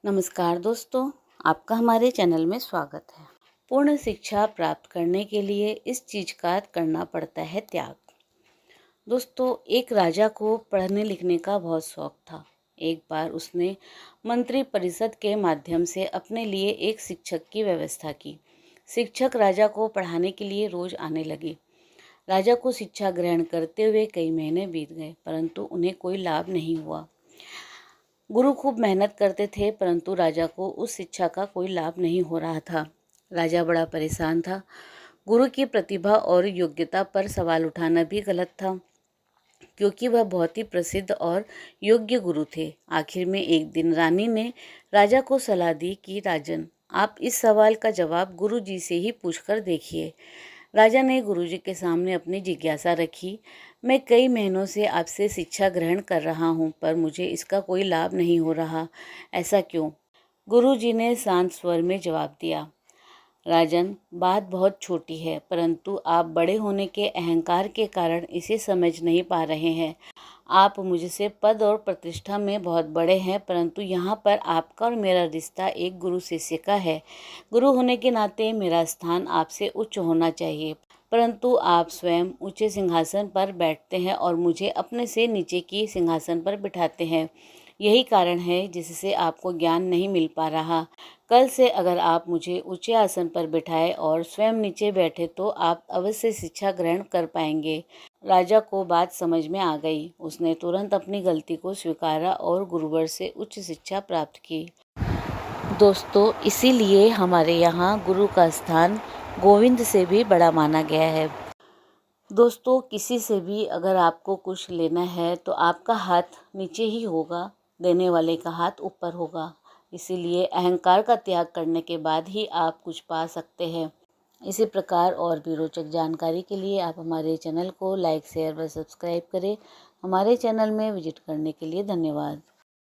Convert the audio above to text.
नमस्कार दोस्तों, आपका हमारे चैनल में स्वागत है। पूर्ण शिक्षा प्राप्त करने के लिए इस चीज़ का करना पड़ता है त्याग। दोस्तों, एक राजा को पढ़ने लिखने का बहुत शौक था। एक बार उसने मंत्री परिषद के माध्यम से अपने लिए एक शिक्षक की व्यवस्था की। शिक्षक राजा को पढ़ाने के लिए रोज आने लगे। राजा को शिक्षा ग्रहण करते हुए कई महीने बीत गए, परंतु उन्हें कोई लाभ नहीं हुआ। गुरु खूब मेहनत करते थे, परंतु राजा को उस शिक्षा का कोई लाभ नहीं हो रहा था। राजा बड़ा परेशान था। गुरु की प्रतिभा और योग्यता पर सवाल उठाना भी गलत था, क्योंकि वह बहुत ही प्रसिद्ध और योग्य गुरु थे। आखिर में एक दिन रानी ने राजा को सलाह दी कि राजन, आप इस सवाल का जवाब गुरु जी से ही पूछकर देखिए। राजा ने गुरुजी के सामने अपनी जिज्ञासा रखी। मैं कई महीनों से आपसे शिक्षा ग्रहण कर रहा हूँ, पर मुझे इसका कोई लाभ नहीं हो रहा, ऐसा क्यों? गुरुजी ने शांत स्वर में जवाब दिया, राजन, बात बहुत छोटी है, परंतु आप बड़े होने के अहंकार के कारण इसे समझ नहीं पा रहे हैं। आप मुझसे पद और प्रतिष्ठा में बहुत बड़े हैं, परंतु यहाँ पर आपका और मेरा रिश्ता एक गुरु शिष्य का है। गुरु होने के नाते मेरा स्थान आपसे उच्च होना चाहिए, परंतु आप स्वयं ऊंचे सिंहासन पर बैठते हैं और मुझे अपने से नीचे की सिंहासन पर बिठाते हैं। यही कारण है जिससे आपको ज्ञान नहीं मिल पा रहा। कल से अगर आप मुझे ऊंचे आसन पर बिठाए और स्वयं नीचे बैठे तो आप अवश्य शिक्षा ग्रहण कर पाएंगे। राजा को बात समझ में आ गई। उसने तुरंत अपनी गलती को स्वीकारा और गुरुवर से उच्च शिक्षा प्राप्त की। दोस्तों, इसीलिए हमारे यहाँ गुरु का स्थान गोविंद से भी बड़ा माना गया है। दोस्तों, किसी से भी अगर आपको कुछ लेना है तो आपका हाथ नीचे ही होगा, देने वाले का हाथ ऊपर होगा। इसीलिए अहंकार का त्याग करने के बाद ही आप कुछ पा सकते हैं। इसी प्रकार और भी रोचक जानकारी के लिए आप हमारे चैनल को लाइक, शेयर व सब्सक्राइब करें। हमारे चैनल में विजिट करने के लिए धन्यवाद।